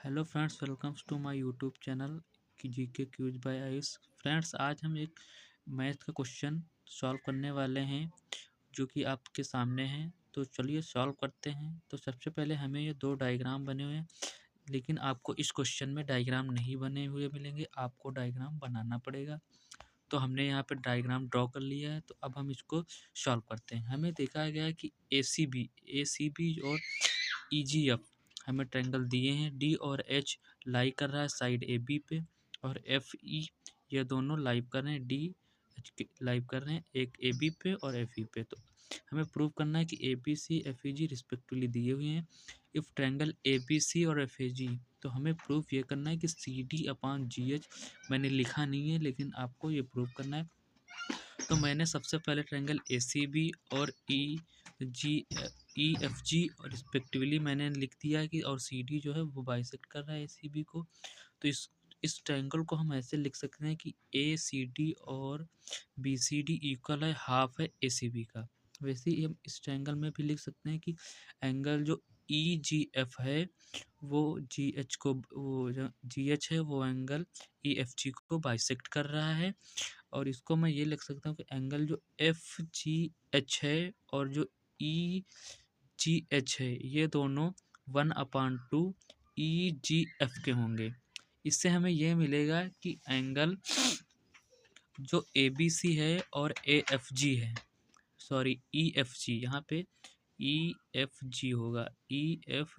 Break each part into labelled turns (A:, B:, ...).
A: Hello friends, welcomes to my YouTube channel की GK quiz by Ayush. Friends, आज हम एक मैथ का क्वेश्चन सॉल्व करने वाले हैं जो कि आपके सामने है। तो चलिए सॉल्व करते हैं। तो सबसे पहले हमें ये दो डायग्राम बने हुए हैं, लेकिन आपको इस क्वेश्चन में डायग्राम नहीं बने हुए मिलेंगे, आपको डायग्राम बनाना पड़ेगा। तो हमने यहाँ पे डायग्राम ड्रॉ कर लिया है। तो अब हम इसको सॉल्व करते हैं। हमें देखा गया है कि ए सी बी और EGF हमें ट्रायंगल दिए हैं। डी और एच लाई कर रहा है साइड ए बी पे, और एफ ई ये दोनों लाइव कर रहे हैं, डी एच के लाइव कर रहे हैं, एक ए बी पे और एफ ई पे। तो हमें प्रूव करना है कि A B C F E G respectively दिए हुए हैं। If triangle A B C और एफ ए जी, तो हमें प्रूफ ये करना है कि C D upon G H, मैंने लिखा नहीं है लेकिन आपको ये प्रूव करना है। तो मैंने सबसे पहले ट्रायंगल ए सी बी और जी ई एफ जी रिस्पेक्टिवली मैंने लिख दिया कि, और सी डी जो है वो बाइसेक्ट कर रहा है ए सी बी को। तो इस ट्रायंगल को हम ऐसे लिख सकते हैं कि ए सी डी और बी सी डी इक्वल है, हाफ है ए सी बी का। वैसे ही हम इस ट्रायंगल में भी लिख सकते हैं कि एंगल जो ई जी एफ है वो जी एच को, वो जो जी एच है वो एंगल ई एफ जी को बाइसेक्ट कर रहा है। और इसको मैं ये लिख सकता हूँ कि एंगल जो एफ जी एच है और जो ई जी एच है ये दोनों 1/2 ई जी एफ के होंगे। इससे हमें ये मिलेगा कि एंगल जो ए बी सी है और ए एफ जी है, सॉरी ई एफ जी, यहाँ पे ई एफ जी होगा, ई एफ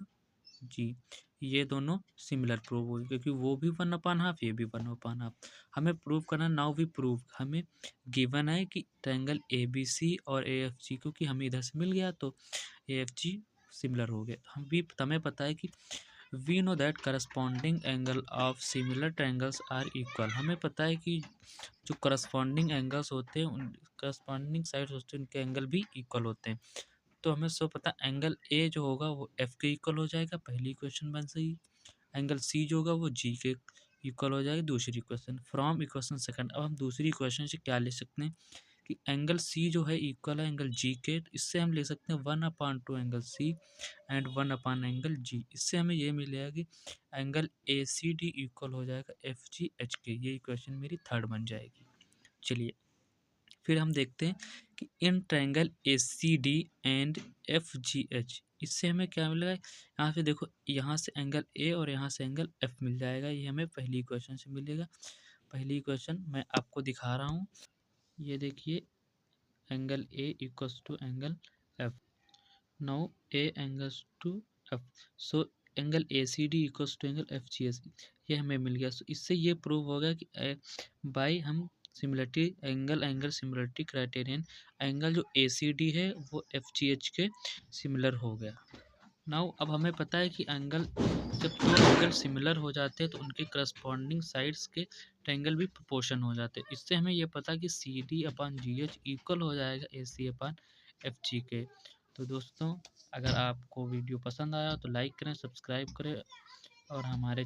A: जी, ये दोनों सिमिलर प्रूव होगी क्योंकि वो भी 1/2 ये भी 1/2। हमें प्रूव करना, नाउ वी प्रूव। हमें गिवन है कि ट्रायंगल ए बी सी और ए एफ जी, क्योंकि हमें इधर से मिल गया तो ए एफ जी सिमिलर हो गए। हम भी हमें पता है कि we know that corresponding angle of similar triangles are equal. हमें पता है कि जो करस्पॉन्डिंग एंगल्स होते हैं, उन करस्पॉन्डिंग साइड्स होते हैं, उनके एंगल भी इक्वल होते हैं। तो हमें सब पता, एंगल ए जो होगा वो एफ के इक्वल हो जाएगा, पहली इक्वेशन बन सही। एंगल सी जो होगा वो जी के इक्वल हो जाएगा, दूसरी इक्वेशन। फ्रॉम इक्वेशन सेकंड, अब हम दूसरी इक्वेशन से क्या ले सकते हैं कि एंगल सी जो है इक्वल है एंगल जी के। तो इससे हम ले सकते हैं 1/2 angle C and 1 angle G. इससे हमें ये मिलेगा कि angle A C D equal हो जाएगा एफ जी एच के। ये इक्वेशन मेरी थर्ड बन जाएगी। चलिए फिर हम देखते हैं कि in triangle A C D and F G H, इससे हमें क्या मिलेगा। यहाँ से देखो, यहाँ से एंगल ए और यहाँ से एंगल एफ मिल जाएगा। ये हमें पहली इक्वेशन से मिलेगा। पहली इक्वेशन मैं आपको दिखा रहा हूँ, ये देखिए, angle A equals to angle F. Now A angles to F, so angle A C D equals to angle F G S, ये हमें मिल गया। सो इससे ये प्रूव हो गया कि बाई हम similarity angle angle similarity criterion, angle जो ए सी डी है वो एफ जी एच के सिमिलर हो गया। नाउ अब हमें पता है कि एंगल, जब दो एंगल सिमिलर हो जाते हैं तो उनके करस्पॉन्डिंग साइड्स के ट्रायंगल भी प्रोपोर्शन हो जाते हैं। इससे हमें ये पता कि C D upon G H equal हो जाएगा ए सी अपॉन एफ जी के। तो दोस्तों, अगर आपको वीडियो पसंद आया तो लाइक करें, सब्सक्राइब करें और हमारे